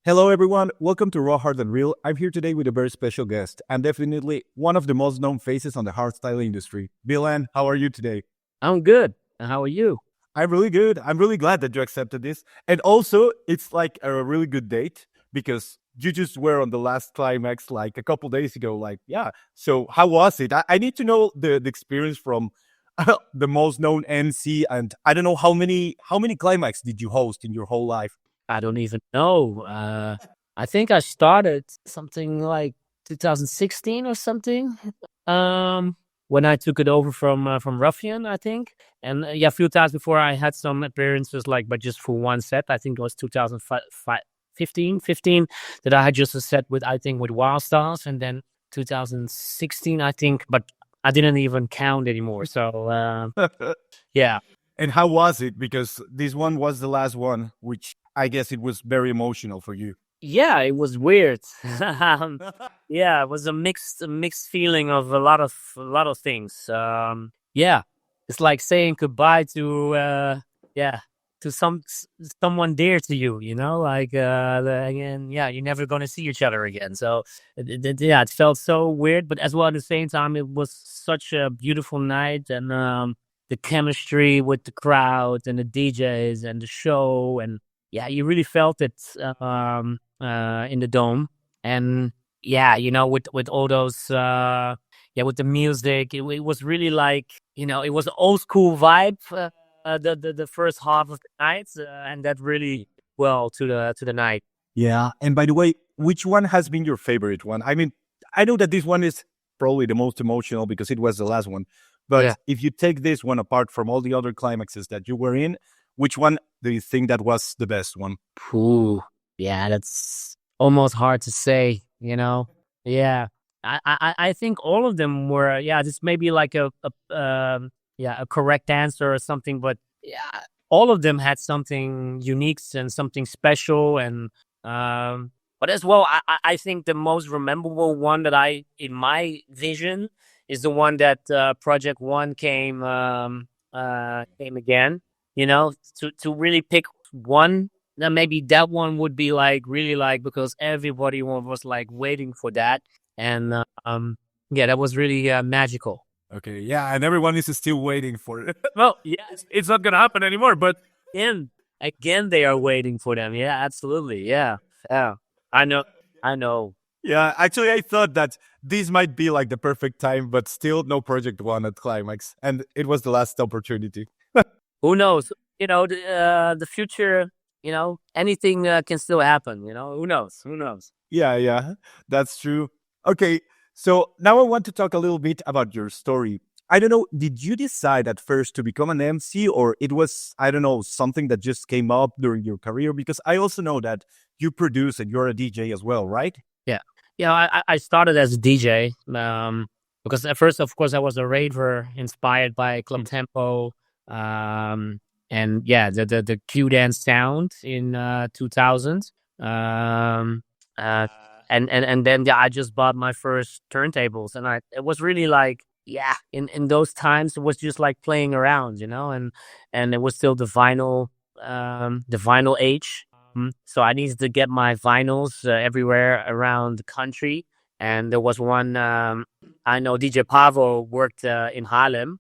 Hello, everyone. Welcome to Raw, Hard, and Real. I'm here today with a very special guest and definitely one of the most known faces on the hardstyle industry. Bilan, how are you today? I'm good. And how are you? I'm really good. I'm really glad that you accepted this. And also, it's like a really good date because you just were on the last climax like a couple days ago. Like, yeah. So, how was it? I need to know the experience from the most known MC. And I don't know how many climax did you host in your whole life? I don't even know. I think I started something like 2016 or something. Um, when I took it over from Ruffian, I think. And yeah, a few times before I had some appearances, like, but just for one set. I think it was 2015 that I had just a set with, I think, with Wild Stars, and then 2016, I think, but I didn't even count anymore. So yeah. And how was it? Because this one was the last one, which I guess it was very emotional for you. Yeah, it was weird. Yeah, it was a mixed feeling of a lot of things. Yeah, it's like saying goodbye to yeah, to someone dear to you. Like again, yeah, you're never gonna see each other again. So yeah, it felt so weird, but as well at the same time, it was such a beautiful night, and the chemistry with the crowd and the DJs and the show, and yeah, you really felt it in the dome. And yeah, with all those yeah, with the music, it was really like, it was an old school vibe, the first half of the night, and that really well to the night. Yeah. And by the way, which one has been your favorite one? I mean, I know that this one is probably the most emotional because it was the last one. But Yeah. if you take this one apart from all the other climaxes that you were in, which one do you think that was the best one? Ooh, yeah, that's almost hard to say, Yeah. I think all of them were, yeah, this may be like yeah, a correct answer or something, but yeah, all of them had something unique and something special. And but as well, I think the most memorable one that in my vision, is the one that Project One came again, to really pick one. Then maybe that one would be like really like, because everybody was like waiting for that. And yeah, that was really magical. Okay. Yeah. And everyone is still waiting for it. Well, yes, it's not gonna happen anymore, but again, again, they are waiting for them. Yeah, absolutely. Yeah, yeah. I know, I know. Yeah. Actually, I thought that this might be like the perfect time, but still no Project One at Climax. And it was the last opportunity. Who knows? The future. Anything can still happen. Who knows? Who knows? Yeah, yeah, that's true. Okay, so now I want to talk a little bit about your story. I don't know, did you decide at first to become an MC or it was, I don't know, something that just came up during your career? Because I also know that you produce and you're a DJ as well, right? Yeah. Yeah, I started as a DJ, because at first, of course, I was a raver inspired by Club Tempo, and yeah, the Q dance sound in 2000. Um, uh, and then yeah, I just bought my first turntables, and it was really like, yeah, in those times it was just like playing around, and it was still the vinyl age. So I needed to get my vinyls everywhere around the country. And there was one, I know DJ Pavo worked in Haarlem.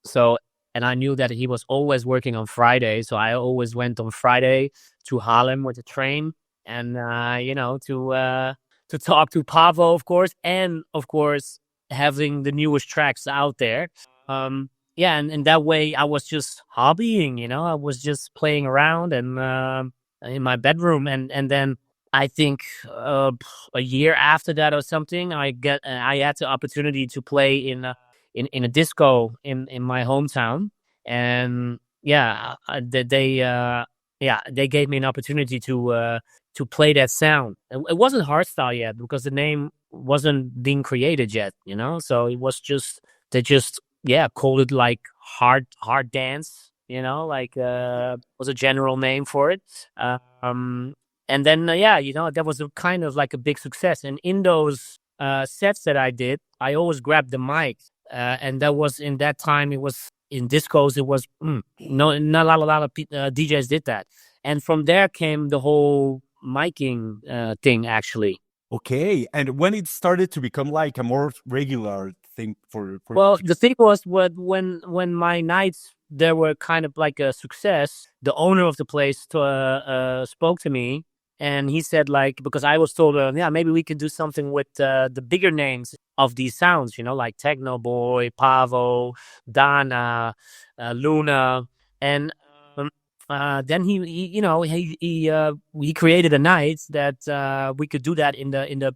So, and I knew that he was always working on Friday. So I always went on Friday to Haarlem with the train, and, to talk to Pavo, of course, and of course, having the newest tracks out there. Yeah, and that way I was just hobbying, I was just playing around, and in my bedroom. And then I think a year after that or something, I had the opportunity to play in a disco in my hometown. And yeah, they gave me an opportunity to play that sound. It wasn't hardstyle yet, because the name wasn't being created yet, so it was just, they just, yeah, called it like hard dance, like was a general name for it. Um and then yeah, that was a kind of like a big success. And in those sets that I did, I always grabbed the mic, and that was, in that time, it was in discos, it was no, not a lot of DJs did that. And from there came the whole miking thing actually. Okay, and when it started to become like a more regular thing for Well, the thing was when my nights there were kind of like a success. The owner of the place spoke to me, and he said like because I was told yeah maybe we could do something with the bigger names of these sounds, you know, like Techno Boy, Pavo, Dana, Luna, and then he created a night that we could do that in the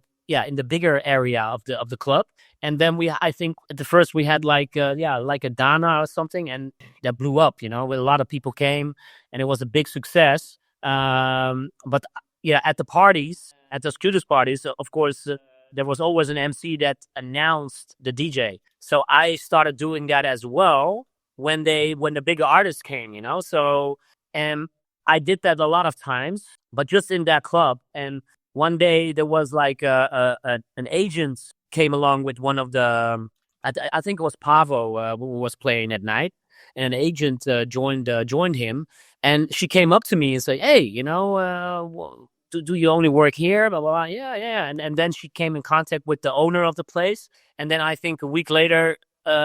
bigger area of the club. And then I think at the first we had like like a Dana or something, and that blew up, you know, with a lot of people came, and it was a big success. But yeah, at the parties, at the Scooters parties, of course, there was always an MC that announced the DJ. So I started doing that as well when the bigger artists came, you know. So and I did that a lot of times, but just in that club. And one day there was like an agent came along with one of the I think it was Pavo who was playing at night, and an agent joined him, and she came up to me and said, "Hey, you know, do you only work here?" Blah blah blah. Yeah, yeah. And then she came in contact with the owner of the place, and then I think a week later,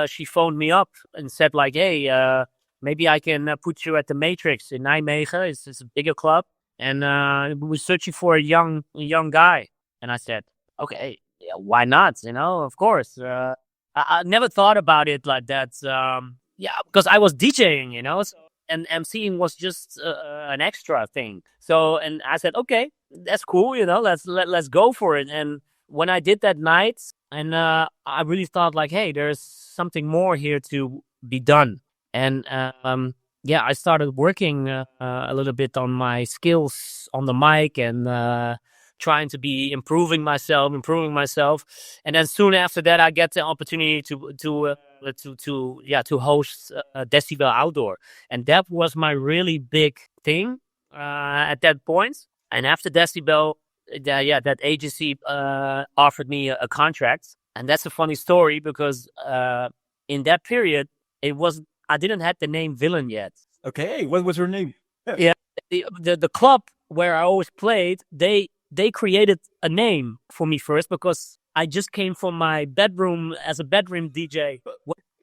she phoned me up and said like, "Hey, maybe I can put you at the Matrix in Nijmegen. It's a bigger club, and we were searching for a young guy." And I said, "Okay, yeah, why not? You know, of course." I never thought about it like that. Yeah, because I was DJing, you know, so, and MCing was just an extra thing. So, and I said, okay, that's cool, you know, let's go for it. And when I did that night, and I really thought like, hey, there's something more here to be done. And yeah, I started working a little bit on my skills on the mic, and trying to be improving myself. And then soon after that, I get the opportunity to host Decibel Outdoor, and that was my really big thing at that point. And after Decibel, that agency offered me a contract, and that's a funny story because in that period, I didn't have the name Villain yet. Okay, what was her name? Yeah, the club where I always played, they created a name for me first because I just came from my bedroom as a bedroom DJ.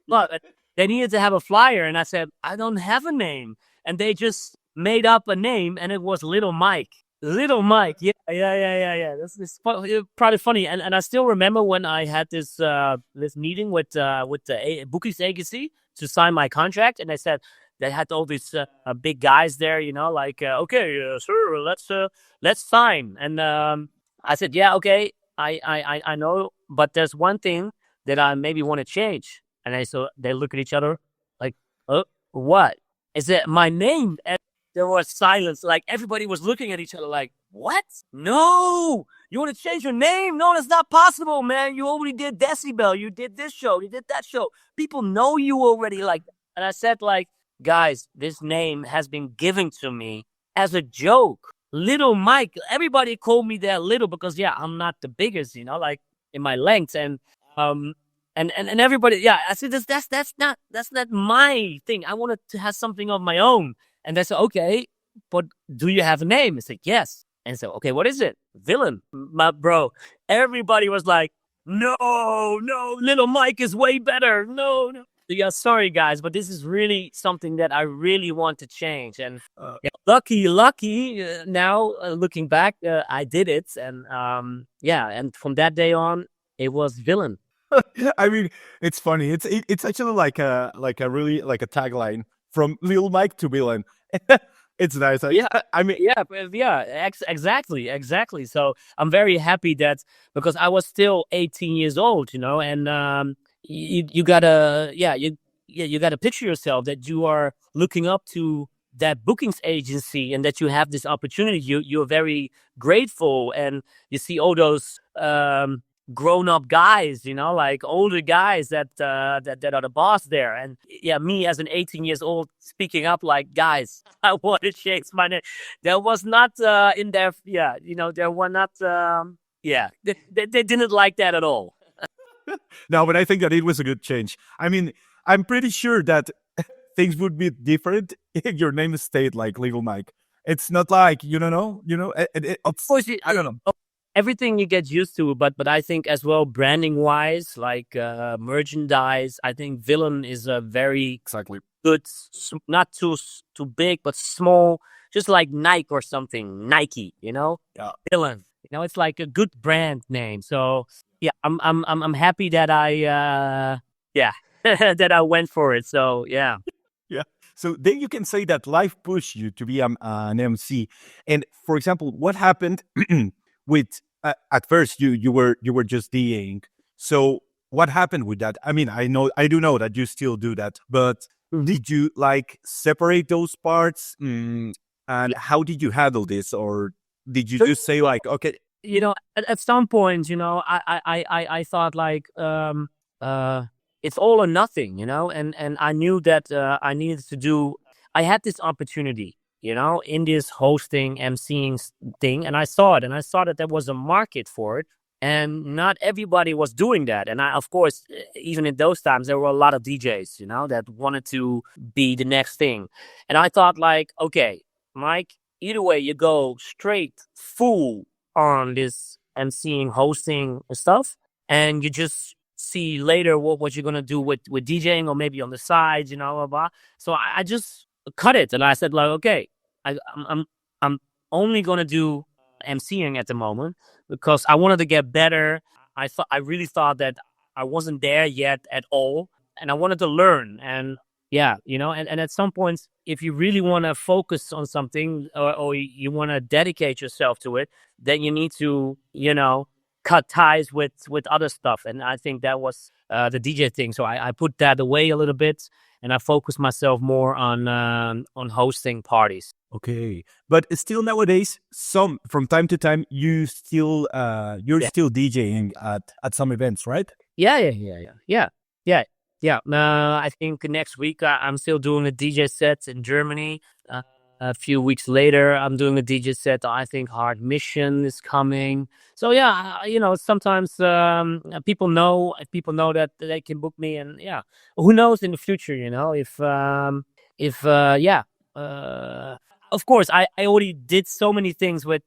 Look, they needed to have a flyer, and I said, I don't have a name. And they just made up a name, and it was Little Mike. Little Mike, yeah. That's probably funny, and I still remember when I had this meeting with the bookings agency to sign my contract, and they said they had all these big guys there, you know, like okay, sir, let's sign. And I said, yeah, okay, I know, but there's one thing that I maybe want to change. And they look at each other like, oh, what? Is it my name? And there was silence. Like everybody was looking at each other like, what? No, you want to change your name? No, that's not possible, man. You already did Decibel. You did this show. You did that show. People know you already. Like, and I said like, guys, this name has been given to me as a joke. Little Mike. Everybody called me that little because yeah, I'm not the biggest, you know, like in my length. And everybody, yeah, I said that's not my thing. I wanted to have something of my own. And they said, okay, but do you have a name? I said, yes. And so, okay, what is it? Villain. My bro. Everybody was like, no, Little Mike is way better. No. Yeah, sorry guys, but this is really something that I really want to change. And yeah, lucky, now looking back, I did it. And yeah, and from that day on, it was Villain. I mean, it's funny. It's actually like a really like a tagline from Lil Mike to Villain. It's nice. Yeah, I mean, yeah, exactly. So I'm very happy that because I was still 18 years old, you know, and you gotta you gotta picture yourself that you are looking up to that bookings agency and that you have this opportunity. You're very grateful, and you see all those grown-up guys, you know, like older guys that are the boss there. And yeah, me as an 18 years old speaking up like, guys, I want to change my name. That was not in their, yeah, you know, they were not, yeah, they didn't like that at all. No, but I think that it was a good change. I mean, I'm pretty sure that things would be different if your name stayed like Little Mike. It's not like Of it's course, I don't know. everything you get used to, but I think as well branding wise, like merchandise, I think Villain is a very Exactly. good, not too big, but small, just like Nike or something. Nike, Yeah. Villain. It's like a good brand name. So yeah, I'm happy that yeah that I went for it. So yeah. Yeah. So then you can say that life pushed you to be an MC. And for example, what happened with at first you were just DJing. So what happened with that? I mean, I do know that you still do that, but did you like separate those parts? And how did you handle this, or did you So, just say like, okay, at some point, I thought like uh it's all or nothing, and I knew that I needed to do. I had this opportunity, in this hosting emceeing thing, and I saw it, and I saw that there was a market for it, and not everybody was doing that. And I, of course, even in those times, there were a lot of DJs, that wanted to be the next thing, and I thought like, okay, Mike, either way, you go straight full on this emceeing, hosting and stuff, and you just see later what you're gonna do with DJing or maybe on the sides, blah, blah. So I just cut it and I said like, okay, I'm only gonna do emceeing at the moment because I wanted to get better. I really thought that I wasn't there yet at all, and I wanted to learn. And yeah, and at some points, if you really want to focus on something or you want to dedicate yourself to it, then you need to, cut ties with other stuff. And I think that was the DJ thing. So I put that away a little bit and I focused myself more on hosting parties. okay. But still nowadays, some from time to time, you're Yeah. still DJing at some events, right? Yeah. I think next week I'm still doing a DJ set in Germany. A few weeks later, I'm doing a DJ set. I think Hard Mission is coming. So yeah, sometimes people know that they can book me, and yeah, who knows in the future, if yeah, uh, of course, I already did so many things with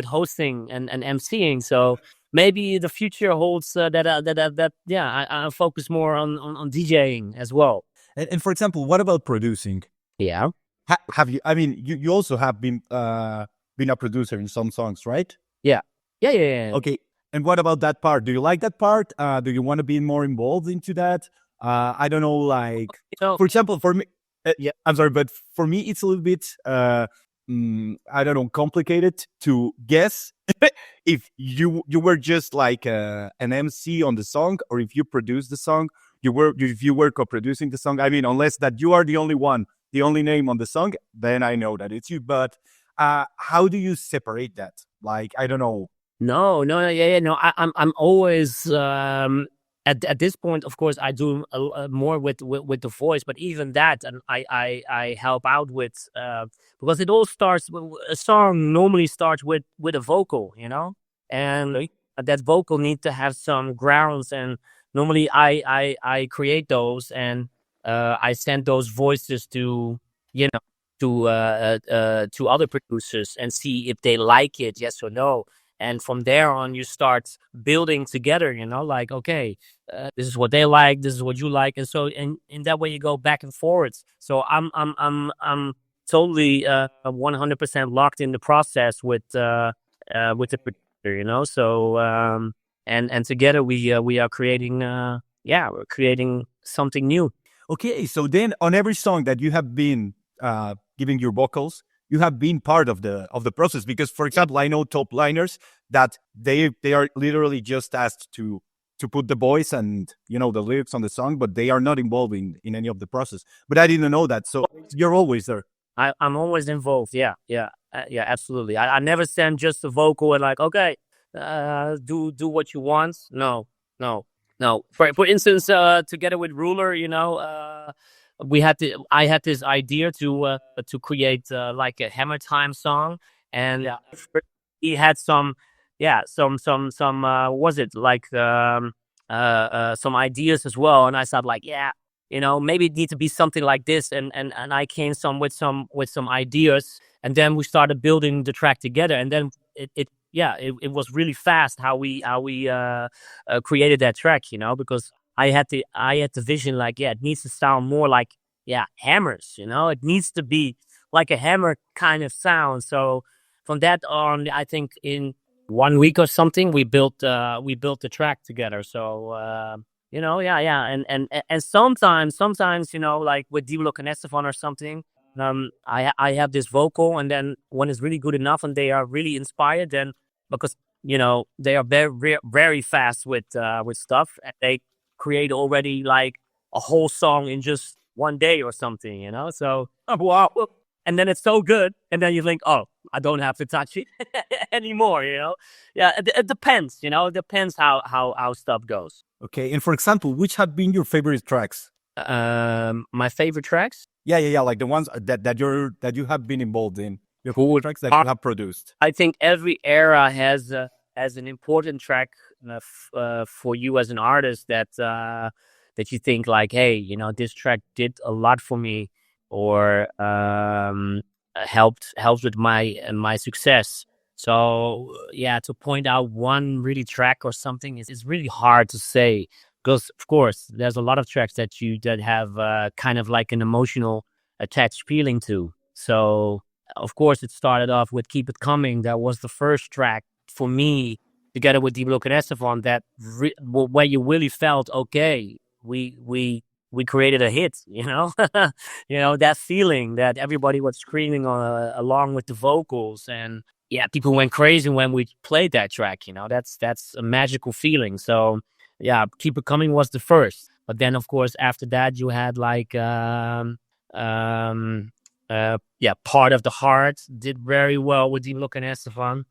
hosting and emceeing. So maybe the future holds that yeah, I focus more on DJing as well. And for example, what about producing? Yeah. Have you? I mean, you also have been a producer in some songs, right? Yeah. Yeah. Okay. And what about that part? Do you like that part? Do you want to be more involved into that? I don't know. Like, for example, for me, Yeah. I'm sorry, but for me, it's a little bit, I don't know, complicated to guess if you were just like an MC on the song, or if you produced the song, if you were co-producing the song. I mean, unless that you are the only one, the only name on the song, then I know that it's you. But how do you separate that? Like, I don't know. No, yeah, no. I'm always at this point. Of course, I do more with the voice, but even that, and I help out with because it all starts. A song normally starts with a vocal, and that vocal need to have some grounds. And normally, I create those, and I send those voices to you know to other producers and see if they like it, yes or no. And from there on, you start building together, like, okay, this is what they like, this is what you like. And so in that way you go back and forwards. So I'm totally 100% locked in the process with the producer, so and together we are creating we're creating something new. Okay, so then on every song that you have been giving your vocals, you have been part of the process. Because, for example, I know top liners that they are literally just asked to put the voice and the lyrics on the song, but they are not involved in any of the process. But I didn't know that, so you're always there. I'm always involved. Yeah, absolutely. I never send just a vocal and like, okay, do what you want. No, no, no. For instance, together with Ruler, I had this idea to create like a Hammer Time song, and he had some was it like some ideas as well, and I thought like, yeah, maybe it needs to be something like this, and I came with some ideas, and then we started building the track together, and then it was really fast how we created that track, because I had the vision like, yeah, it needs to sound more like, yeah, hammers, it needs to be like a hammer kind of sound. So from that on, I think in 1 week or something, we built the track together. So yeah, and sometimes, like with Diblo Canestefan or something, I have this vocal, and then when it's really good enough and they are really inspired, then because they are very very fast with stuff, and they create already like a whole song in just 1 day or something, so Wow. and then it's so good, and then you think, oh, I don't have to touch it anymore, yeah, it depends, it depends how stuff goes. Okay. And for example, which have been your favorite tracks? My favorite tracks. Yeah. Like the ones that you have been involved in. Your Cool. tracks that you have produced. I think every era has an important track for you as an artist that you think like, hey, this track did a lot for me, or helped with my success. So yeah, to point out one really track or something is really hard to say, because of course there's a lot of tracks that have kind of like an emotional attached feeling to. So of course it started off with Keep It Coming. That was the first track for me, together with Diblo Canestefan, that where you really felt, okay, we created a hit, that feeling that everybody was screaming along with the vocals, and yeah, people went crazy when we played that track. That's a magical feeling. So yeah, Keep It Coming was the first, but then of course after that you had like Part of the Heart did very well with Diblo Canestefan.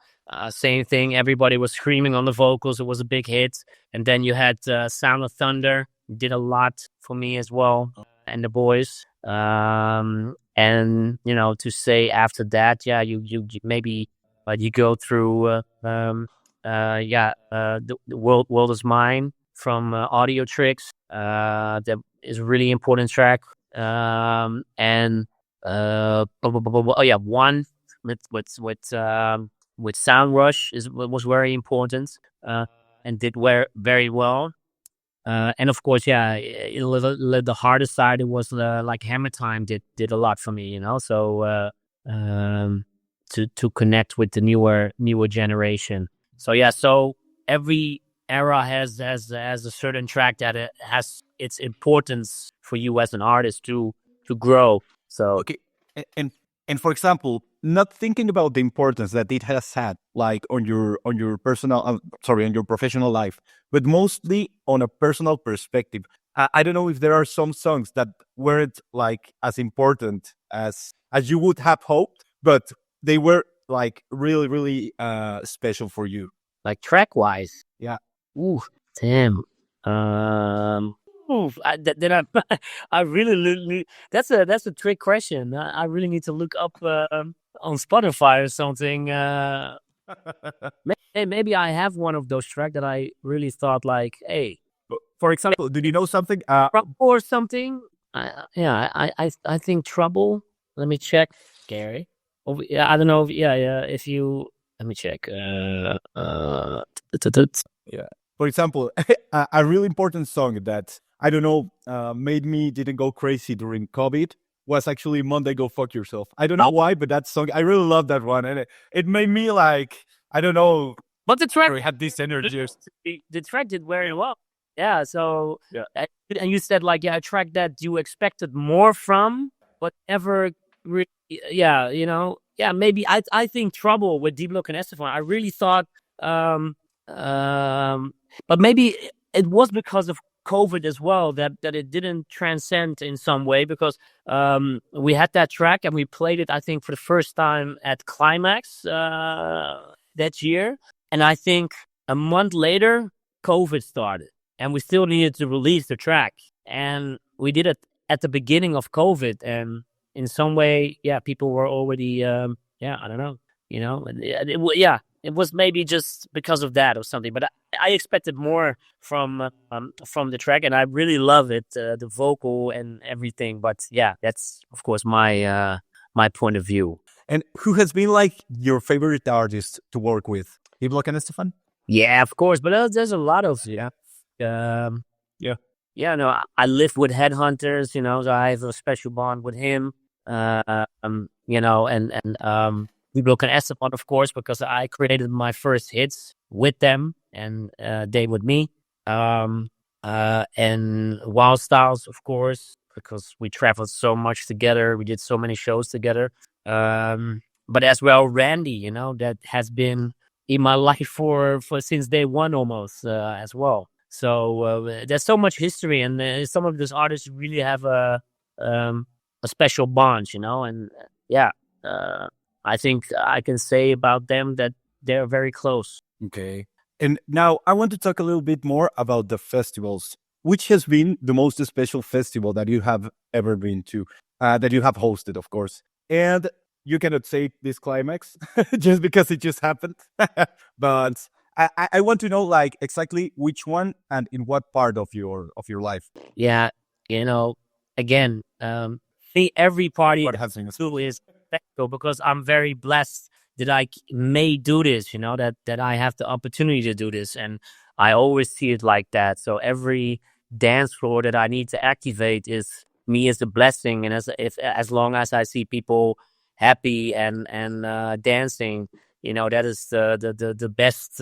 Same thing, everybody was screaming on the vocals. It was a big hit. And then you had Sound of Thunder, did a lot for me as well, and the boys. And to say after that, yeah, you maybe you go through the World Is Mine from Audio Tricks. That is a really important track. And One with Sound Rush was very important, and did very well. And of course, yeah, the harder side, it was like Hammer Time did a lot for me, So to connect with the newer generation. So yeah, so every era has a certain track that it has its importance for you as an artist to grow. So Okay. And for example, not thinking about the importance that it has had, like on your personal, on your professional life, but mostly on a personal perspective. I don't know if there are some songs that weren't like as important as you would have hoped, but they were like really really special for you. like track wise, Yeah. ooh, damn. Then I really, that's a trick question. I really need to look up on Spotify or something. Maybe I have one of those tracks that I really thought like, hey, For example, did you know something? Trouble or something. I think Trouble. Let me check, Gary. Yeah, I don't know. Yeah. If you let me check. Yeah. For example, a really important song that I don't know made me didn't go crazy during COVID was actually Monday Go Fuck Yourself. I don't know why, but that song, I really love that one, and it made me like, I don't know, But the track I had this energy. the track did very well. Yeah. So Yeah. and you said like, yeah, a track that you expected more from, but never. Yeah. Yeah. Maybe I think Trouble with Diblo Canestefan. I really thought. But maybe it was because of COVID as well that it didn't transcend in some way, because we had that track and we played it, I think, for the first time at Climax that year, and I think a month later COVID started and we still needed to release the track, and we did it at the beginning of COVID, and in some way, yeah, people were already I don't know, it was maybe just because of that or something, but I expected more from the track, and I really love it, the vocal and everything. But yeah, that's of course my point of view. And who has been like your favorite artist to work with? Iblo and Estefan? Yeah, of course. But there's a lot of um, Yeah. yeah. No, I live with Headhunters. So I have a special bond with him. We broke an Esteban, of course, because I created my first hits with them, and they with me. And Wild Styles, of course, because we traveled so much together. We did so many shows together. But as well, Randy, that has been in my life for since day one almost, as well. So there's so much history, and some of those artists really have a special bond, and yeah, uh, I think I can say about them that they're very close. Okay. And now I want to talk a little bit more about the festivals. Which has been the most special festival that you have ever been to, that you have hosted, of course? And you cannot say this climax just because it just happened. But I want to know like exactly which one and in what part of your life. Yeah, again, see, every party What has been do is special because I'm very blessed that may do this, that I have the opportunity to do this. And I always see it like that. So every dance floor that I need to activate is me as a blessing. And as long as I see people happy and dancing, that is the best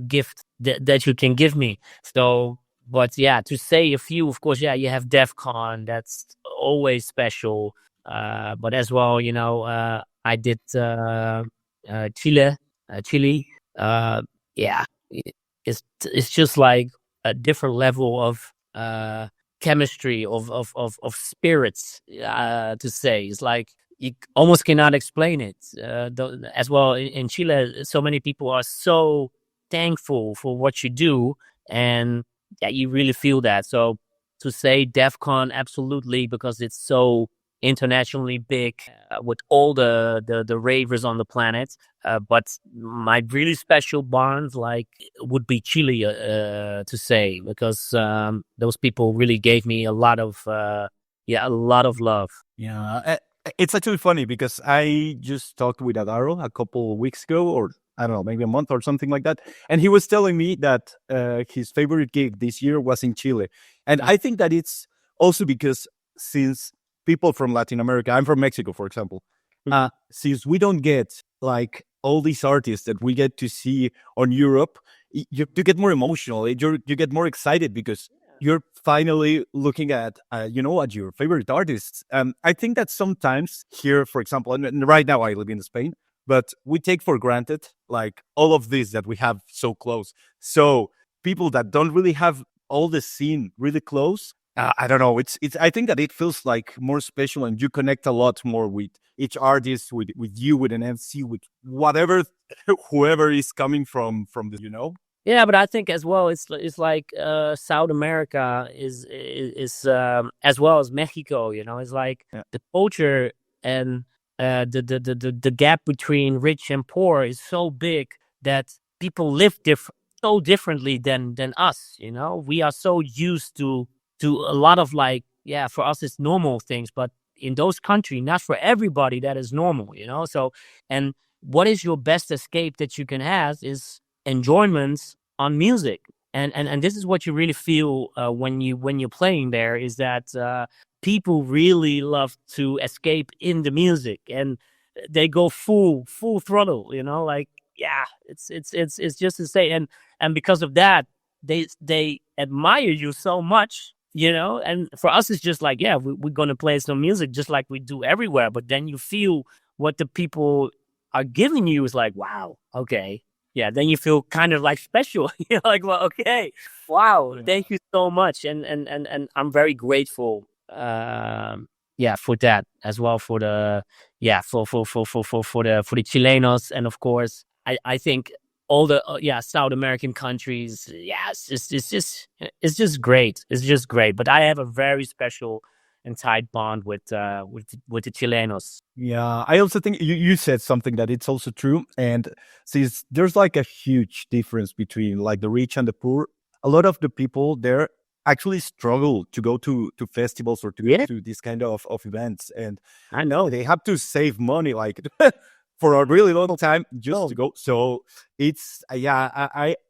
gift that you can give me. So, but yeah, to say a few, of course, yeah, you have DEF CON, that's always special. But as well, I did Chile. Yeah, it's just like a different level of chemistry of spirits. To say it's like you almost cannot explain it. As well in Chile, so many people are so thankful for what you do, and yeah, you really feel that. So to say DEF CON, absolutely, because it's so internationally big, with all the ravers on the planet. But my really special bond, like, would be Chile, to say, because those people really gave me a lot of love. Yeah, it's actually funny because I just talked with Adaro a couple of weeks ago, or I don't know, maybe a month or something like that, and he was telling me that his favorite gig this year was in Chile, and I think that it's also because since people from Latin America, I'm from Mexico, for example, since we don't get like all these artists that we get to see on Europe, you get more emotional, you get more excited because you're finally looking at at your favorite artists. I think that sometimes here, for example, and right now I live in Spain, but we take for granted like all of this that we have so close. So people that don't really have all the scene really close, I don't know. It's. I think that it feels like more special, and you connect a lot more with each artist, with you, with an MC, with whatever, whoever is coming from the. Yeah, but I think as well, it's like South America is as well as Mexico. It's like Yeah. the culture and the gap between rich and poor is so big that people live so differently than us. We are so used to a lot of, like, yeah, for us it's normal things, but in those countries, not for everybody that is normal. So, and what is your best escape that you can have is enjoyments on music, and this is what you really feel when you're playing there, is that people really love to escape in the music, and they go full throttle, like, yeah, it's just to say, and because of that, they admire you so much, and for us it's just like, yeah, we're gonna play some music just like we do everywhere, but then you feel what the people are giving you is like, wow, okay. Yeah, then you feel kind of like special. You're like, well, okay, wow, thank you so much, and I'm very grateful. Yeah, for that as well, for the for the Chilenos, and of course, I think all the South American countries. Yeah, it's just great. It's just great. But I have a very special and tight bond with the Chilenos. Yeah, I also think you said something that it's also true. And since there's like a huge difference between like the rich and the poor, a lot of the people there actually struggle to go to festivals or to go Yeah, to these kind of events, and I know. they have to save money like for a really long time just to go. So it's yeah,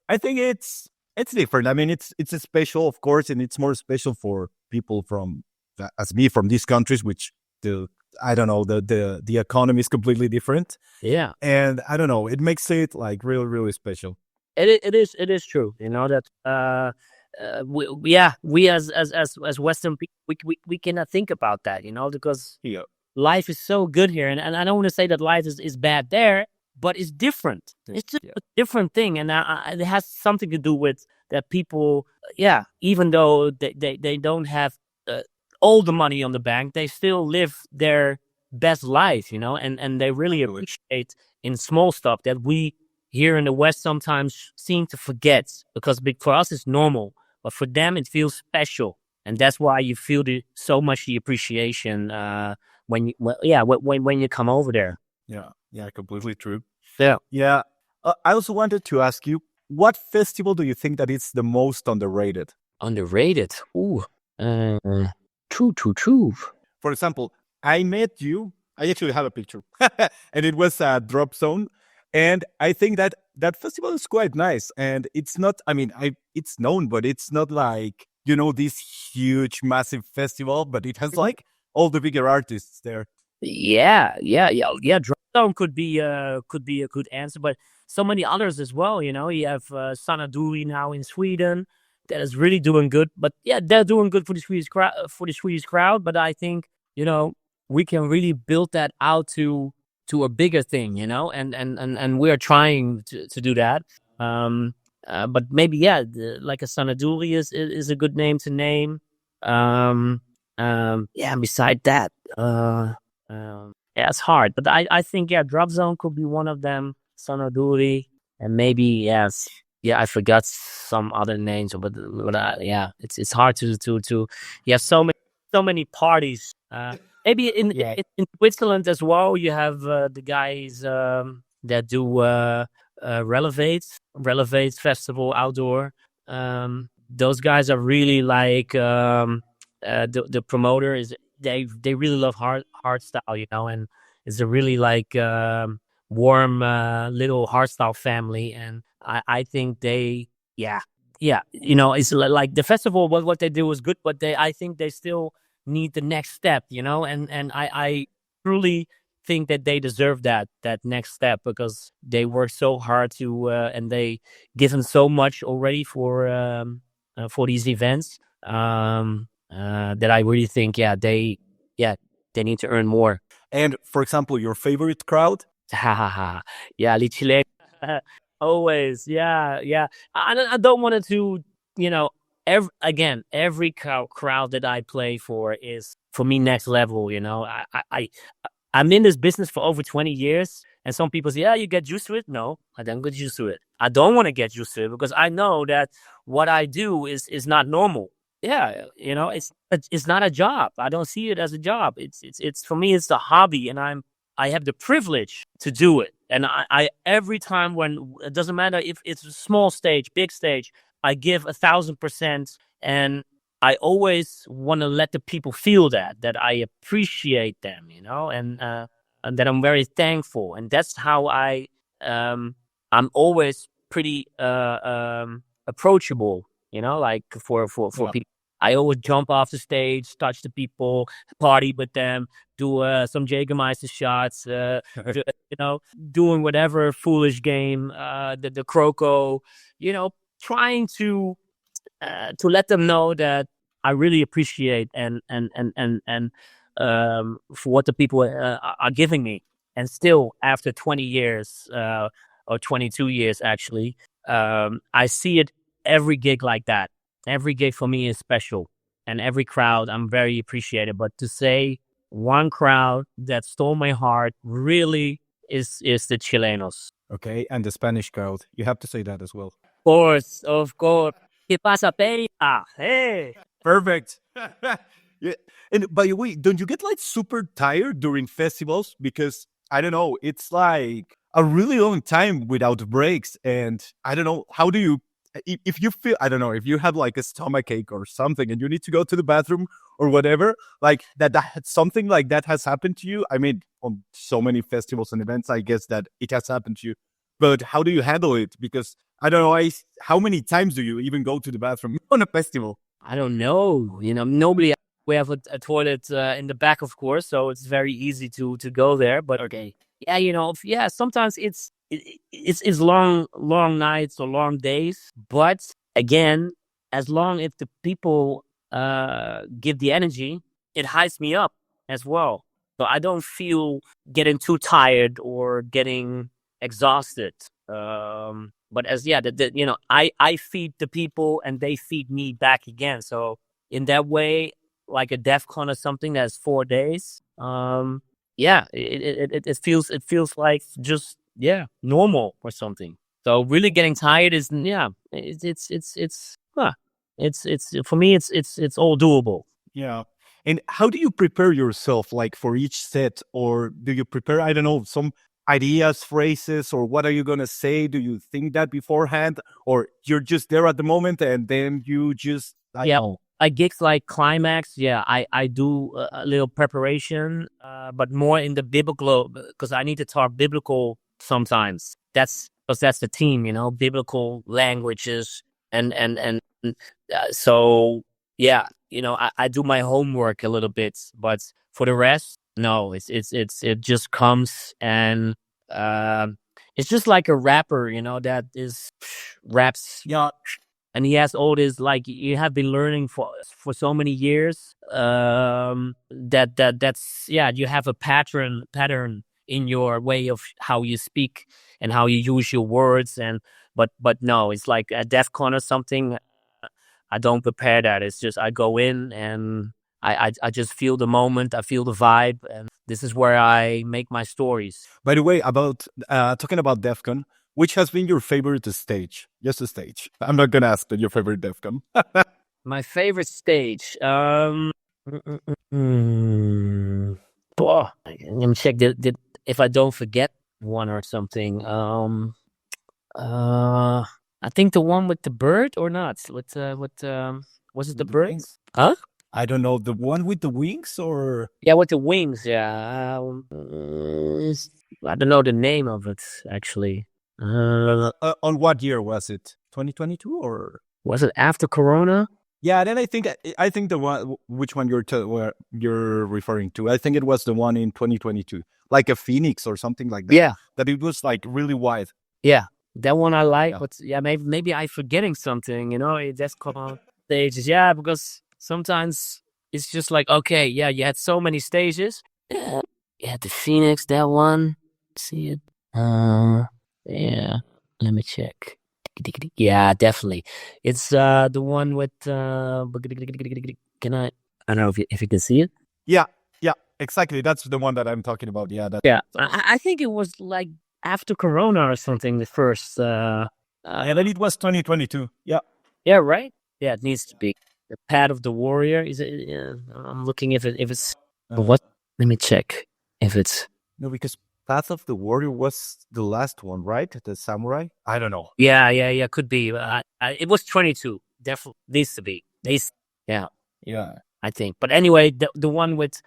I think it's different. I mean, it's a special, of course, and it's more special for people from as me from these countries, which the I don't know the economy is completely different, Yeah. and I don't know, it makes it like really special. It is true, you know that yeah, we as Western people, we cannot think about that, you know, because Yeah, life is so good here, and I don't want to say that life is bad there, but it's different. It's just yeah, a different thing, and it has something to do with that people. Yeah, even though they don't have uh, all the money on the bank, they still live their best life, you know, and they really really. appreciate in small stuff that we here in the West sometimes seem to forget because for us it's normal, but for them it feels special, and that's why you feel so much the appreciation when you yeah when you come over there. Yeah, yeah, completely true. Yeah, Yeah, I also wanted to ask you, what festival do you think that is the most underrated? underrated. Ooh, uh, true. For example, I met you. I actually have a picture, and it was a Drop Zone, and I think that that festival is quite nice. And it's not. I mean, it's known, but it's not like this huge, massive festival. But it has like all the bigger artists there. Yeah. Drop Zone could be a good answer, but so many others as well. You know, you have Sanaduri now in Sweden that is really doing good. But yeah, they're doing good for the Swedish crowd. But I think you know we can really build that out to a bigger thing. You know, and we're trying to do that. Um, but maybe yeah, like a Sanaduri is a good name to name. Um, yeah. And beside that, yeah, it's hard, but I think yeah, Drop Zone could be one of them. Sonoduri, and maybe yes, yeah, I forgot some other names, but yeah, it's hard to. You have so many parties. Maybe Yeah, in Switzerland as well. You have the guys that do Relevate Festival outdoor. Those guys are really like the promoter is they really love hardstyle, you know, and it's a really like warm little hardstyle family, and I think they yeah you know it's like the festival what they do is good, but they I think they still need the next step, you know, and I truly think that they deserve that next step because they work so hard to and they given so much already for these events that I really think yeah they need to earn more. and for example, your favorite crowd? Yeah, Lichile. Always, yeah. I don't want it to, you know, every crowd that I play for is for me next level. You know, I'm in this business for over 20 years, and some people say, "Yeah, you get used to it." No, I don't get used to it. I don't want to get used to it because I know that what I do is not normal. Yeah, you know, it's not a job. I don't see it as a job. It's for me, it's a hobby, and I have the privilege to do it. And I every time when it doesn't matter if it's a small stage, big stage, I give 1,000%, and I always want to let the people feel that I appreciate them, you know, and that I'm very thankful, and that's how I'm always pretty approachable, you know, like for Yeah. people. I always jump off the stage, touch the people, party with them, do some Jägermeister shots, you know, doing whatever foolish game, the Croco, you know, trying to let them know that I really appreciate and for what the people are giving me. And still, after 20 years or 22 years, actually, I see it every gig like that. Every gig for me is special, and every crowd I'm very appreciated. But to say one crowd that stole my heart really is the Chilenos. Okay, and the Spanish crowd. You have to say that as well. Of course. ¿Qué pasa, Peña? Hey. Perfect. Yeah. And by the way, don't you get like super tired during festivals? Because I don't know, it's like a really long time without breaks. And I don't know, how do you if you feel, I don't know, if you have like a stomach ache or something and you need to go to the bathroom or whatever, like that something like that has happened to you. I mean, on so many festivals and events, I guess that it has happened to you. But how do you handle it? Because I don't know, how many times do you even go to the bathroom on a festival? I don't know. Nobody. We have a toilet in the back, of course, so it's very easy to go there. But Okay. yeah, yeah. Sometimes it's long nights or long days. But again, as long as the people give the energy, it hypes me up as well. So I don't feel getting too tired or getting exhausted. But as yeah, I feed the people and they feed me back again. So in that way, like a DEF CON or something that's 4 days. Yeah, it feels like just normal or something. So really getting tired is it's for me it's all doable. Yeah. And how do you prepare yourself like for each set? Or do you prepare, I don't know, some ideas, phrases, or what are you going to say? Do you think that beforehand? Or you're just there at the moment and then you just, I Yeah, know. like gigs like Climax, yeah, I do a little preparation, but more in the biblical because I need to talk biblical sometimes. That's because that's the team, biblical languages and so yeah, I do my homework a little bit, but for the rest, no, it just comes and it's just like a rapper, that is raps Yeah. and he has all this like you have been learning for so many years that's yeah you have a pattern in your way of how you speak and how you use your words and but no, it's like a DEF CON or something. I don't prepare that. It's just I go in and I just feel the moment, I feel the vibe, and this is where I make my stories. By the way, about talking about DEF CON, which has been your favorite stage? Just a stage. I'm not going to ask that your favorite DEF CON. My favorite stage. Boah, let me check. If I don't forget one or something. I think the one with the bird or not? Was it the With the bird? wings? Huh? I don't know. The one with the wings or? Yeah, with the wings. Yeah. I don't know the name of it actually. On what year was it? 2022 or? Was it after Corona? Yeah, then I think the one which one where you're referring to. I think it was the one in 2022, like a phoenix or something like that. Yeah. That it was like really wide. Yeah, that one I like, Yeah. but yeah, maybe I forgetting something. That's called stages. Yeah, because sometimes it's just like okay, yeah, you had so many stages. Yeah, you had the Phoenix, that one. See it? Yeah. Let me check. Yeah, definitely. It's the one with Can I? I don't know if you can see it. Yeah, yeah, exactly. That's the one that I'm talking about. Yeah, that. Yeah, I think it was like after Corona or something. The first. And then it was 2022. Yeah. Yeah, right. Yeah, it needs to be the Path of the Warrior. Is it? Yeah, I'm looking if it's what. Let me check if it's. No, because Path of the Warrior was the last one, right? The samurai. I don't know. Yeah. Could be. It was 22. Definitely needs to be. Yeah, Yeah. I think. But anyway, the one with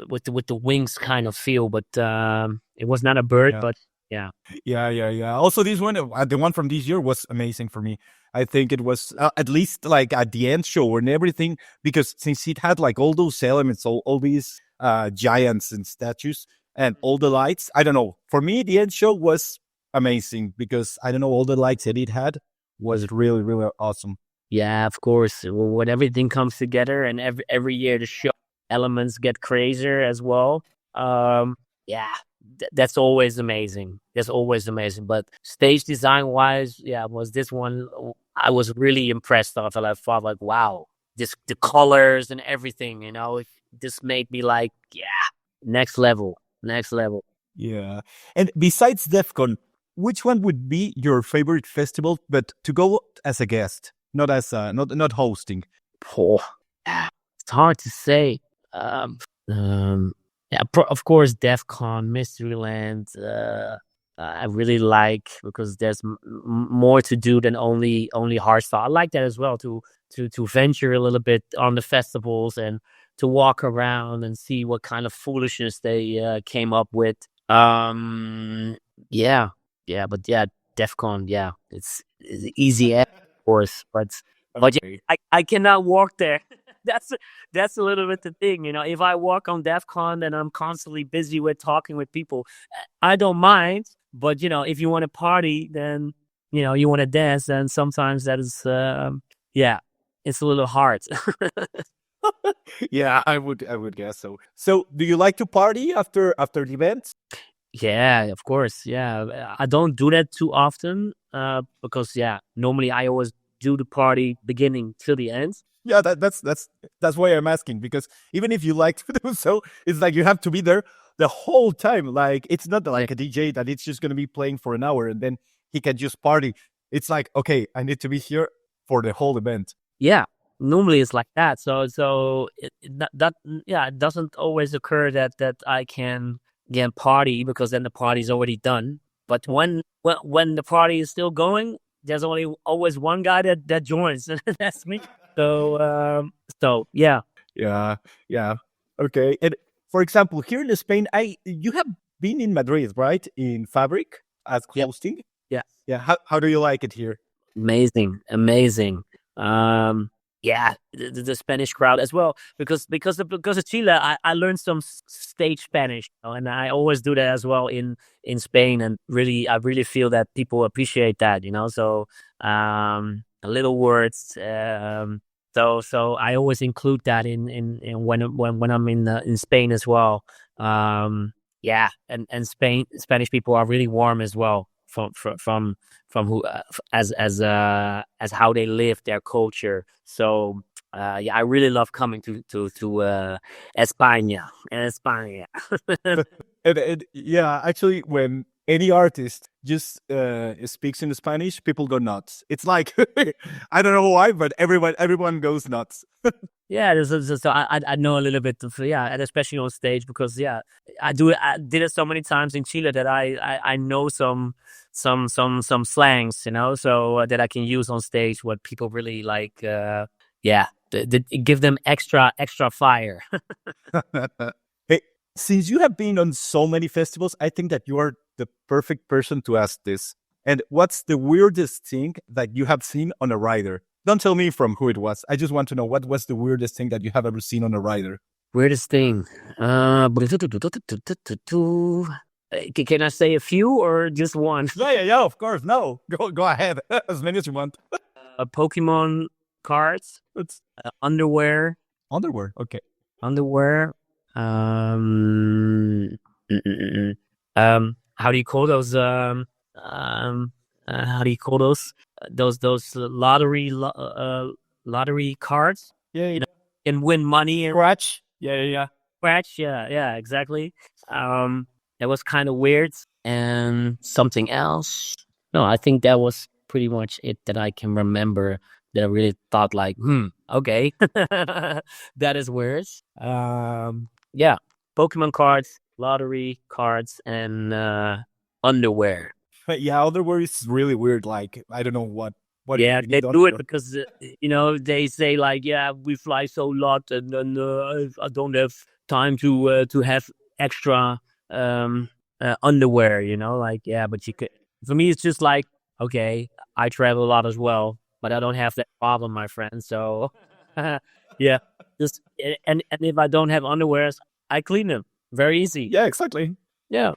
with the wings kind of feel, but it was not a bird, Yeah. but yeah. Yeah. Also, this one, the one from this year was amazing for me. I think it was at least like at the end show and everything, because since it had like all those elements, all these giants and statues and all the lights, I don't know. For me, the end show was amazing because I don't know, all the lights that it had was really, really awesome. Yeah, of course. When everything comes together and every year the show elements get crazier as well. Yeah, that's always amazing. That's always amazing. But stage design wise, yeah, was this one I was really impressed of. I thought like, wow, the colors and everything, this made me like, yeah, next level. Yeah. And besides DEF CON, which one would be your favorite festival, but to go as a guest, not as not hosting? Oh, it's hard to say. Yeah, of course, DEF CON, Mysteryland. I really like because there's more to do than only hardstyle. I like that as well to venture a little bit on the festivals and to walk around and see what kind of foolishness they came up with. Um, yeah, yeah, but yeah, DEF CON, yeah, it's easy, of course, but yeah, Okay. I cannot walk there. That's that's a little bit the thing, you know. If I walk on DEF CON and I'm constantly busy with talking with people, I don't mind. But you know, if you want to party, then you know you want to dance, then sometimes that is, yeah, it's a little hard. Yeah, I would guess so. So, do you like to party after the event? Yeah, of course. Yeah, I don't do that too often because yeah, normally I always do the party beginning till the end. Yeah, that's why I'm asking, because even if you like to do so, it's like you have to be there the whole time. Like it's not like a DJ that it's just gonna be playing for an hour and then he can just party. It's like, okay, I need to be here for the whole event. Yeah, normally it's like that. So yeah, it doesn't always occur that I can again party because then the party's already done. But when the party is still going, there's only always one guy that joins, and that's me. So so yeah, Yeah, yeah. Okay. And for example, here in Spain, I you have been in Madrid, right? In Fabric as yep, hosting. yeah. Yeah. How do you like it here? Amazing, amazing. Yeah, the Spanish crowd as well because of Chile, I learned some stage Spanish, you know, and I always do that as well in Spain, and really I really feel that people appreciate that, you know. So little words, so I always include that in when I'm in Spain as well. Yeah, and Spanish people are really warm as well from who as how they live their culture. So yeah, I really love coming to España, España. And yeah, actually, when any artist just speaks in Spanish, people go nuts. It's like I don't know why, but everyone goes nuts. Yeah, so I know a little bit of, yeah, and especially on stage because yeah, I did it so many times in Chile that I know some slangs, you know, so that I can use on stage what people really like. Yeah, give them extra fire. Hey, since you have been on so many festivals, I think that you are the perfect person to ask this. And what's the weirdest thing that you have seen on a rider? Don't tell me from who it was. I just want to know what was the weirdest thing that you have ever seen on a rider. Weirdest thing. Can I say a few or just one? Yeah. Of course. No, go ahead. As many as you want. Pokemon cards, It's underwear, underwear. Okay. underwear. Um, mm, mm, mm, how do you call those? How do you call those? Those lottery cards. Yeah. You know, can win money and Scratch. Yeah. scratch. Yeah, yeah, exactly. That was kind of weird. And something else. No, I think that was pretty much it that I can remember. That I really thought like, okay, that is weird. Yeah, Pokemon cards, lottery cards, and underwear. But yeah, underwear is really weird. Like I don't know what Yeah, you they need do it underwear. because you know they say like, yeah, we fly so lot, and then I don't have time to have extra underwear. You know, like yeah, but you could. For me, it's just like okay, I travel a lot as well, but I don't have that problem, my friend. So yeah, just and if I don't have underwears, I clean them. Very easy. Yeah, exactly. Yeah,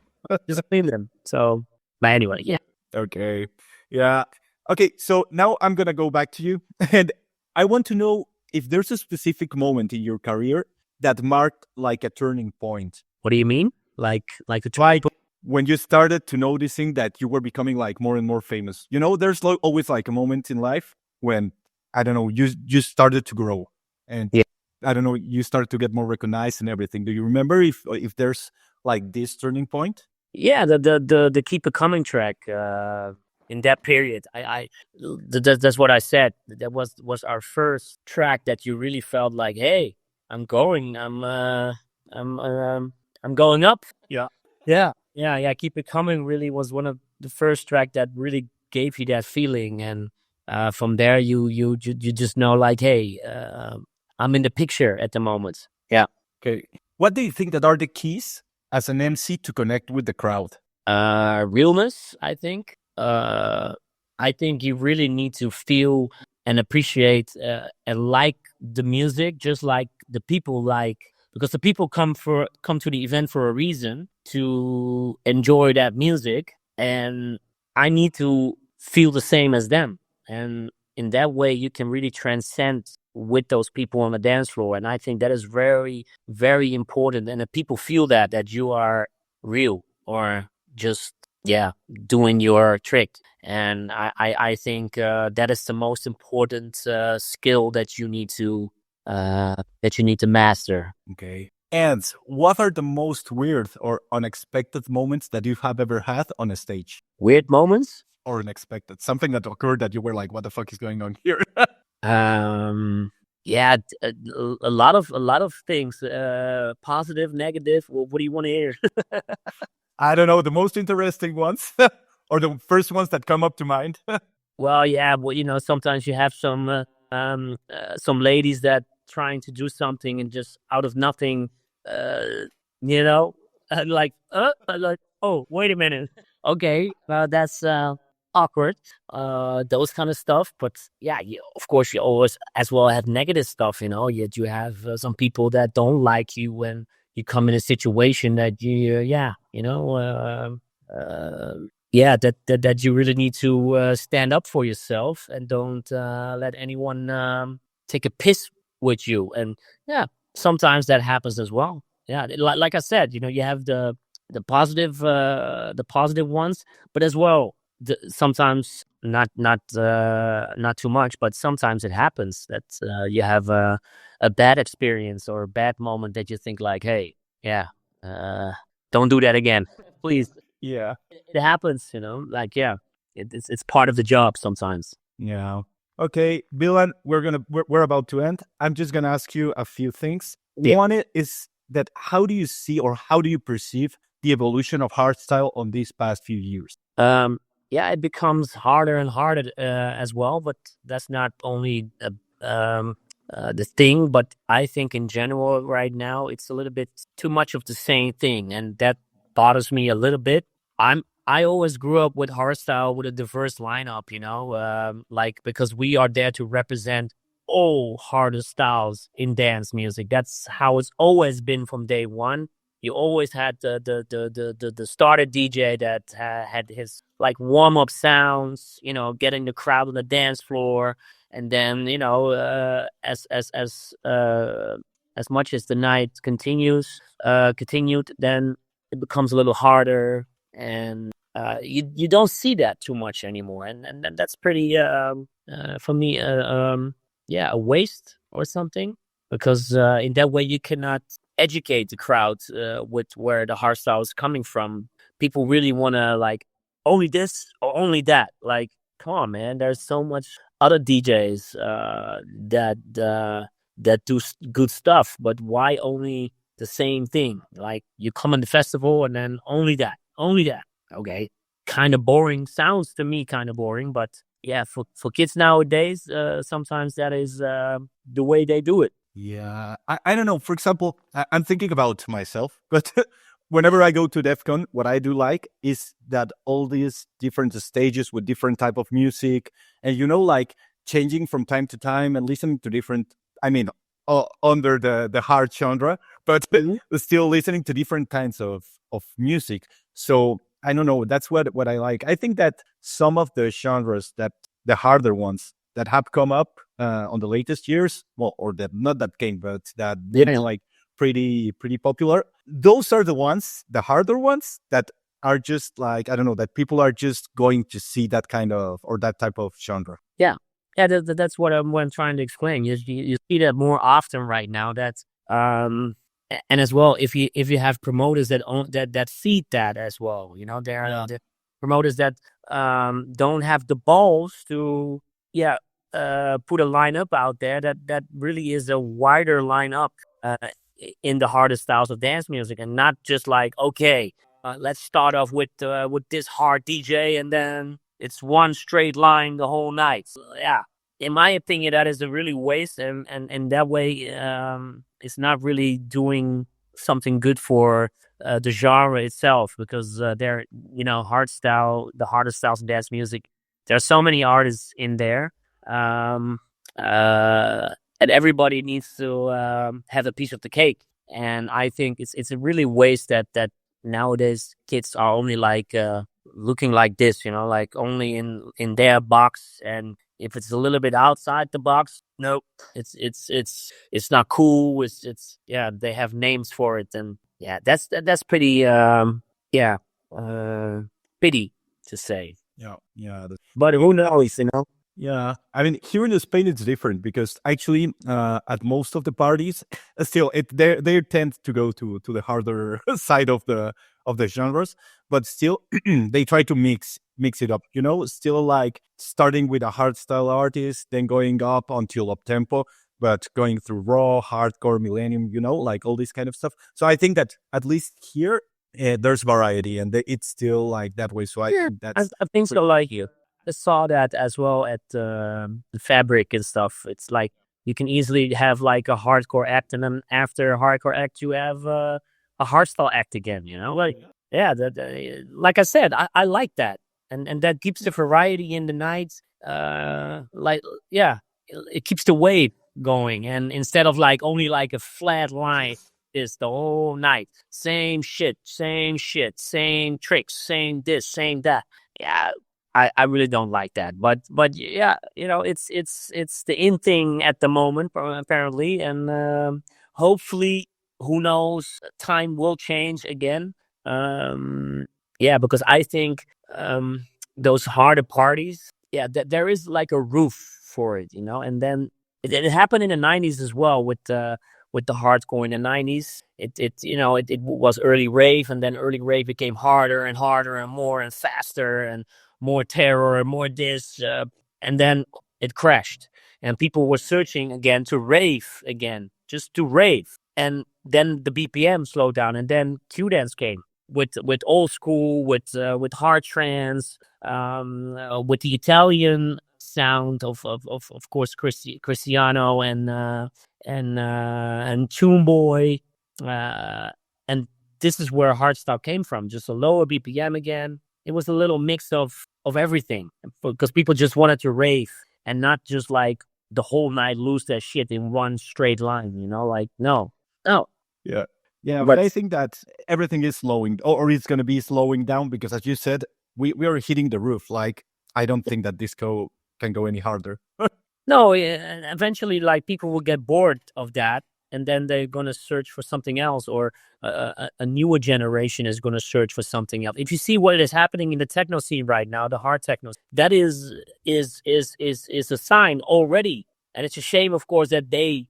just clean them. So, but anyway, yeah. Okay. Yeah. Okay. So now I'm going to go back to you. And I want to know if there's a specific moment in your career that marked like a turning point. What do you mean? Like the Like when you started to noticing that you were becoming like more and more famous. You know, there's always like a moment in life when, I don't know, you started to grow and Yeah. I don't know, you started to get more recognized and everything. Do you remember if there's like this turning point? Yeah, the Keep It Coming track in that period. That's what I said. That was our first track that you really felt like, hey, I'm going, I'm going up. Yeah. Yeah. yeah. Keep It Coming really was one of the first track that really gave you that feeling, and from there you just know like, hey, I'm in the picture at the moment. Yeah. Okay. What do you think that are the keys as an MC to connect with the crowd? Realness, I think. I think you really need to feel and appreciate and like the music, just like the people like, because the people come to the event for a reason to enjoy that music, and I need to feel the same as them, and in that way you can really transcend with those people on the dance floor, and I think that is very, very important, and if people feel that you are real or just, yeah, doing your trick, and I think that is the most important skill that you need to master. Okay. And what are the most weird or unexpected moments that you have ever had on a stage? Weird moments. Or unexpected, something that occurred that you were like, "What the fuck is going on here?" Yeah, a lot of things, positive, negative. What do you want to hear? I don't know, the most interesting ones or the first ones that come up to mind. Well, yeah, well, sometimes you have some ladies that trying to do something and just out of nothing, you know, like, oh, wait a minute, okay, that's awkward, those kind of stuff. But yeah, of course, you always as well have negative stuff. Yet you have some people that don't like you when you come in a situation that yeah, that you really need to stand up for yourself and don't let anyone take a piss with you. And yeah, sometimes that happens as well. Yeah, like I said, you have the positive ones, but as well, sometimes not too much, but sometimes it happens that you have a bad experience or a bad moment that you think like, hey, yeah, don't do that again, please. Yeah. It happens, like, yeah, it's part of the job sometimes. Yeah. Okay, Bilan, we're about to end. I'm just gonna ask you a few things. Yeah. One is that how do you see or how do you perceive the evolution of hardstyle on these past few years? Yeah, it becomes harder and harder as well, but that's not only the thing, but I think in general right now it's a little bit too much of the same thing, and that bothers me a little bit. I always grew up with hardstyle with a diverse lineup, like, because we are there to represent all harder styles in dance music. That's how it's always been from day one. You always had the starter DJ that had his like warm up sounds, getting the crowd on the dance floor, and then as much as the night continued, then it becomes a little harder, and you don't see that too much anymore, and that's pretty for me yeah, a waste or something, because in that way you cannot educate the crowd with where the hardstyle is coming from. People really want to like only this or only that. Like, come on, man. There's so much other DJs that do good stuff, but why only the same thing? Like, you come on the festival and then only that, only that. Okay, kind of boring. Sounds to me kind of boring, but yeah, for kids nowadays, sometimes that is the way they do it. Yeah, I don't know. For example, I'm thinking about myself, but whenever I go to DEF CON, what I do like is that all these different stages with different type of music, and like changing from time to time and listening to different. I mean, under the hard genre, but still listening to different kinds of music. So I don't know. That's what I like. I think that some of the genres that the harder ones that have come up on the latest years, well, or that not that came, but that been like pretty popular. Those are the ones, the harder ones that are just like, I don't know, that people are just going to see that kind of or that type of genre. Yeah, that's what I'm trying to explain. You see that more often right now. That's and as well, if you have promoters that feed that as well, there are the promoters that don't have the balls to put a lineup out there that really is a wider lineup in the hardest styles of dance music, and not just like, okay, let's start off with this hard DJ, and then it's one straight line the whole night. So, yeah, in my opinion, that is a really waste, and that way, it's not really doing something good for the genre itself, because there, the hardest styles of dance music. There are so many artists in there, um, and everybody needs to have a piece of the cake. And I think it's a really waste that nowadays kids are only like looking like this, like only in their box. And if it's a little bit outside the box, no, it's not cool. It's yeah, they have names for it, and yeah, that's pretty yeah, uh pity to say. Yeah, yeah, But who knows? yeah. I mean, here in Spain, it's different because actually, at most of the parties, still, they tend to go to the harder side of the genres, but still, they try to mix it up. Still like starting with a hardstyle artist, then going up until up tempo, but going through raw, hardcore, millennium. Like all this kind of stuff. So I think that at least here, there's variety, and it's still like that way. So I Yeah, think I, that's I think so. Like you, I saw that as well at the Fabric and stuff. It's like you can easily have like a hardcore act, and then after a hardcore act, you have a hardstyle act again. Like yeah, like I said, I like that, and that keeps the variety in the night. Like yeah, it keeps the wave going, and instead of like only like a flat line is the whole night. Same shit, same tricks, same this, same that. Yeah, I really don't like that. But yeah, it's the in thing at the moment apparently, and hopefully, who knows, time will change again. Yeah, because I think those harder parties, yeah, there is like a roof for it, and then it happened in the '90s as well with the hardcore in the '90s. It was early rave, and then early rave became harder and harder and more and faster and more terror and more this, and then it crashed, and people were searching again to rave again, just to rave, and then the BPM slowed down, and then Q dance came with old school, with hard trance, with the Italian sound of course Cristiano and Tune Boy, and this is where hardstyle came from. Just a lower BPM again. It was a little mix of everything, because people just wanted to rave and not just like the whole night lose their shit in one straight line. Like no. yeah. Yeah, but But I think that everything is slowing, or it's going to be slowing down because, as you said, we are hitting the roof. Like, I don't think that disco can go any harder. no, and eventually, like people will get bored of that, and then they're gonna search for something else, or a newer generation is gonna search for something else. If you see what is happening in the techno scene right now, the hard techno, that is a sign already, and it's a shame, of course, that they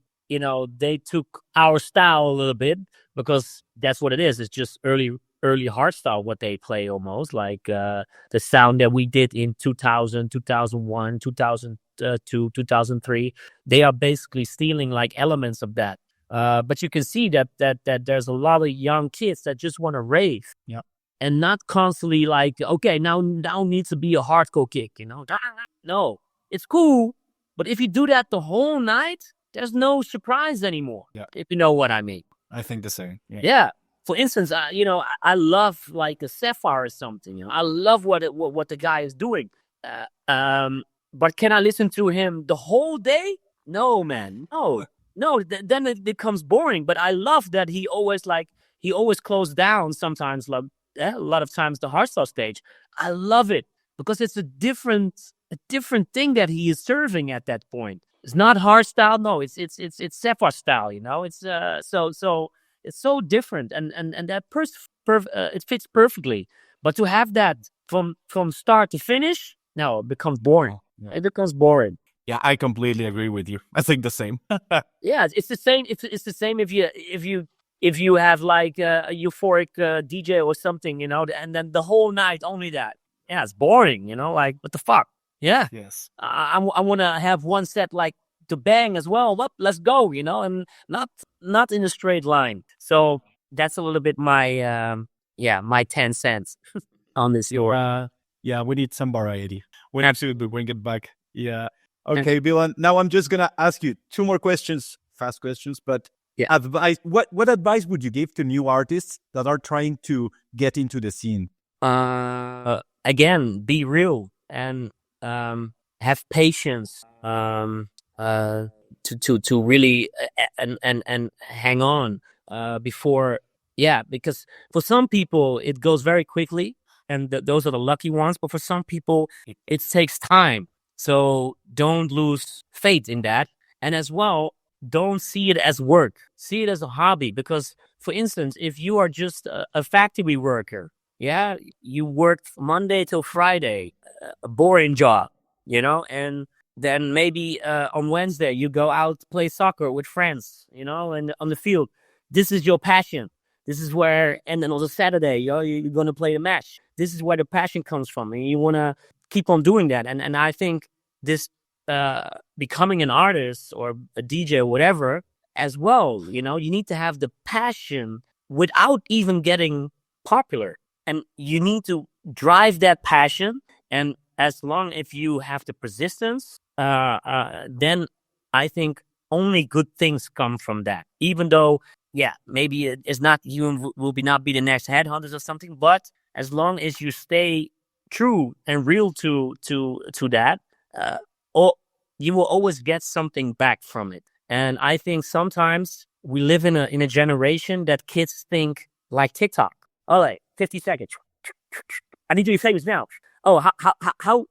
took our style a little bit, because that's what it is. It's just early hardstyle what they play, almost like the sound that we did in 2000, 2001, 2002, 2003. They are basically stealing like elements of that. But you can see that there's a lot of young kids that just want to rave. Yeah. And not constantly like, okay, now needs to be a hardcore kick, No, it's cool, but if you do that the whole night, there's no surprise anymore. Yeah. If you know what I mean. I think the same. Yeah. Yeah. For instance, I love like a Sapphire or something. I love what the guy is doing. But can I listen to him the whole day? No, man. No. Then it becomes boring. But I love that he always closed down sometimes. Like a lot of times the hardstyle stage. I love it because it's a different thing that he is serving at that point. It's not hardstyle. No, it's Sapphire style. It's so. It's so different, and that it fits perfectly. But to have that from start to finish, no, it becomes boring. Yeah. It becomes boring. Yeah, I completely agree with you. I think the same. Yeah, it's the same. It's the same if you have like a euphoric DJ or something, and then the whole night only that. Yeah, it's boring. Like what the fuck. Yeah, Yes. I want to have one set like to bang as well. Well, let's go, and not in a straight line. So that's a little bit my my 10 cents on this story. Yeah, we need some variety. We absolutely bring it back. Yeah. Okay, Bilan. Now I'm just gonna ask you two more questions, fast questions, but Yeah. advice. What advice would you give to new artists that are trying to get into the scene? Again, be real and have patience. To really and hang on before, because for some people it goes very quickly, and those are the lucky ones. But for some people, it takes time. So don't lose faith in that, and as well, don't see it as work. See it as a hobby. Because, for instance, if you are just a factory worker, you work Monday till Friday, a boring job, and then maybe on Wednesday you go out to play soccer with friends, and on the field. This is your passion. This is where, and then on the Saturday, you're going to play the match. This is where the passion comes from, and you want to keep on doing that. And I think this becoming an artist or a DJ or whatever as well, you need to have the passion without even getting popular, and you need to drive that passion. And as long if you have the persistence, then I think only good things come from that. Even though, maybe it's not, you will not be the next headhunters or something, but as long as you stay true and real to that, or you will always get something back from it. And I think sometimes we live in a generation that kids think like TikTok. Oh, like 50 seconds. I need to be famous now. Oh, how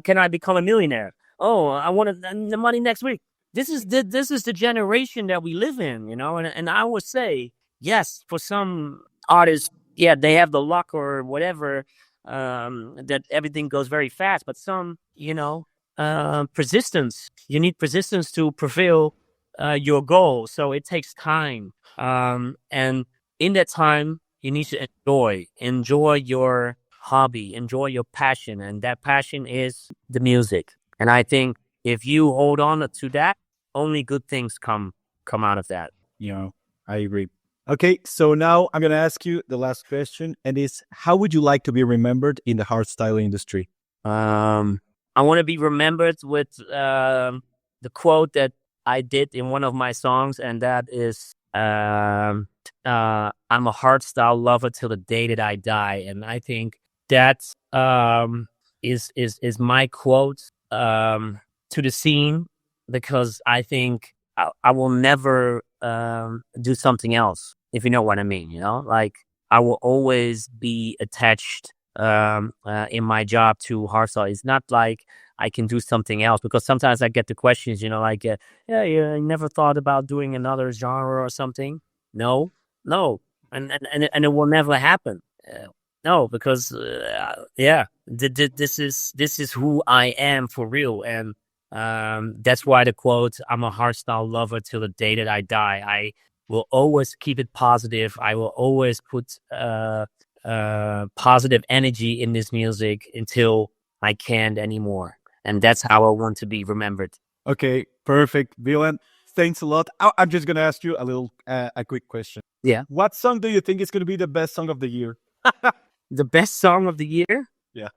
can I become a millionaire? Oh, I want the money next week. This is the generation that we live in, and I would say, yes, for some artists, they have the luck or whatever, that everything goes very fast. But some, persistence. You need persistence to fulfill your goal. So it takes time. And in that time, you need to enjoy your hobby, enjoy your passion, and that passion is the music. And I think if you hold on to that, only good things come out of that. I agree. Okay, so now I'm gonna ask you the last question, and is how would you like to be remembered in the hardstyle industry? I want to be remembered with the quote that I did in one of my songs, and that is, I'm a hardstyle lover till the day that I die. And I think that is my quote to the scene, because I think I will never do something else, if you know what I mean. Like, I will always be attached in my job to hardstyle. It's not like I can do something else, because sometimes I get the questions, like, you never thought about doing another genre or something? No, and it will never happen. No, because this is who I am for real, and that's why the quote, "I'm a hardstyle lover till the day that I die." I will always keep it positive. I will always put positive energy in this music until I can't anymore. And that's how I want to be remembered. Okay, perfect. Bilan, thanks a lot. I'm just going to ask you a quick question. Yeah. What song do you think is going to be the best song of the year? The best song of the year? Yeah.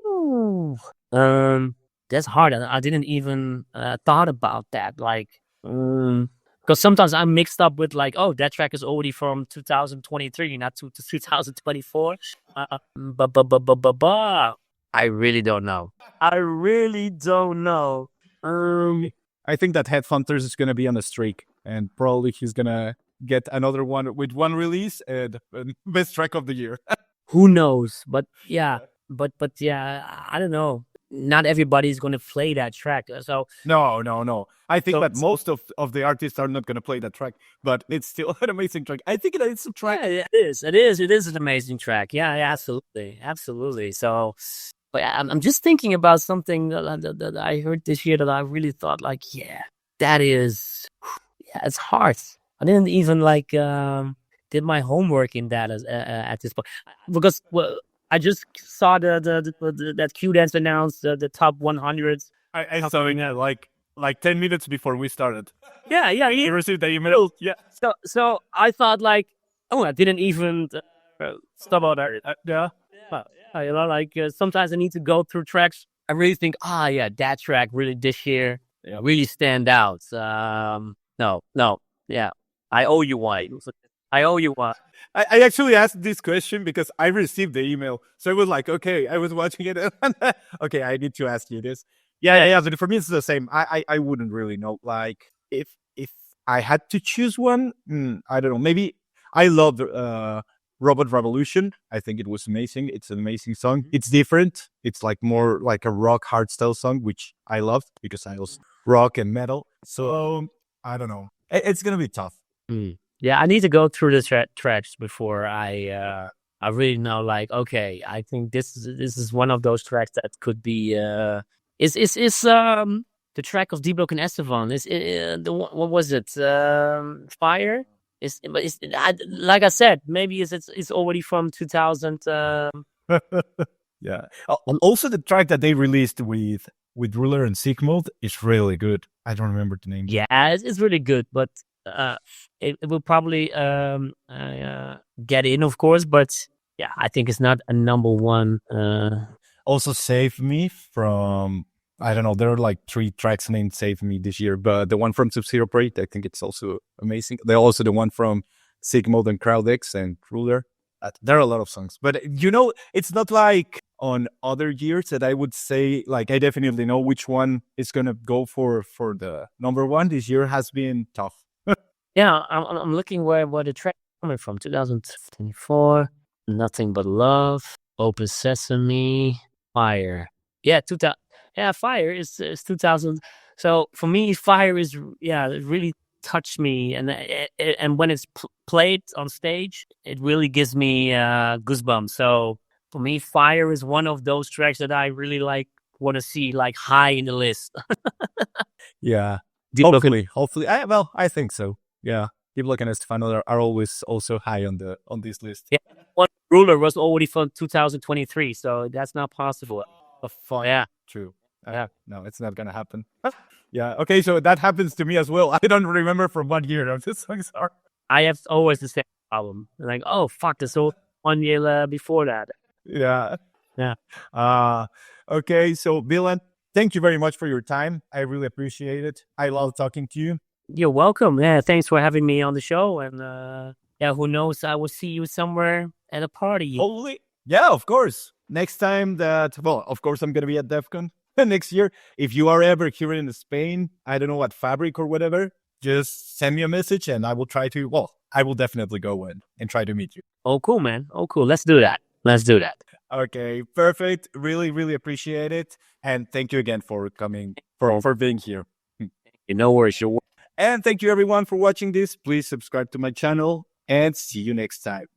Ooh. That's hard. I didn't even thought about that. Like, because sometimes I'm mixed up with, like, oh, that track is already from 2023, not 2024. I really don't know. I think that Headhunters is going to be on a streak, and probably he's going to get another one with one release and best track of the year. Who knows? But yeah, I don't know. Not everybody's going to play that track. So no. I think that most of the artists are not going to play that track, but it's still an amazing track. I think it's a track. Yeah, it is an amazing track. Yeah, absolutely. So, but I'm just thinking about something that I heard this year that I really thought, like, that is, it's hard. I didn't even did my homework in that at this point, because I just saw that Q Dance announced the top 100s. I saw it like 10 minutes before we started. Yeah. You received the email. Yeah. So I thought, like, Oh, I didn't even stop out there. Yeah. But, like sometimes I need to go through tracks. I really think, yeah, that track really this year really stand out. No, yeah, I owe you one. I owe you one. I actually asked this question because I received the email. So it was like, okay, I was watching it. Okay, I need to ask you this. Yeah. But for me, it's the same. I wouldn't really know. Like, if I had to choose one, I don't know. Maybe I love Robot Revolution. I think it was amazing. It's an amazing song. It's different. It's like more like a rock hardstyle song, which I love because I also rock and metal. So I don't know. It's gonna be tough. Yeah, I need to go through the tracks before I really know. Like, okay, I think this is one of those tracks that could be is the track of D-Block and Estevan is what was it? Fire is, but it's like I said, maybe it's already from 2000. Yeah. Also, the track that they released with Ruler and Seek Mode is really good. I don't remember the name. Yeah, it's really good, but it will probably get in, of course. But yeah, I think it's not a number one. Also, Save Me from, I don't know, there are like 3 tracks named Save Me this year, but the one from Sub-Zero Parade, I think it's also amazing. They're also the one from Seek Mode and Crowd X and Ruler. There are a lot of songs, but it's not like on other years that I would say, like, I definitely know which one is going to go for the number one. This year has been tough. Yeah, I'm looking where the track coming from. 2024, Nothing But Love, Open Sesame, Fire. Yeah, 2000. Yeah, Fire is 2000. So for me, Fire is it really touched me, and when it's played on stage, it really gives me goosebumps. So for me, Fire is one of those tracks that I really want to see like high in the list. Yeah, hopefully. I think so. Yeah, D-Block and Estefano are always also high on this list. Yeah, one Ruler was already from 2023, so that's not possible. Yeah, true. No, it's not gonna happen. Yeah. Okay, so that happens to me as well. I don't remember from what year of this songs are. I have always the same problem. Like, oh fuck, this whole 1 year before that. Yeah. Yeah. Okay, so Dylan, thank you very much for your time. I really appreciate it. I love talking to you. You're welcome. Yeah, thanks for having me on the show. And who knows? I will see you somewhere at a party. Hopefully. Yeah, of course. Next time of course, I'm going to be at DEF CON next year. If you are ever here in Spain, I don't know what Fabric or whatever, just send me a message and I will try to, I will definitely go in and try to meet you. Oh, cool, man. Oh, cool. Let's do that. Okay, perfect. Really, really appreciate it. And thank you again for coming, for being here. No worries. And thank you everyone for watching this. Please subscribe to my channel and see you next time.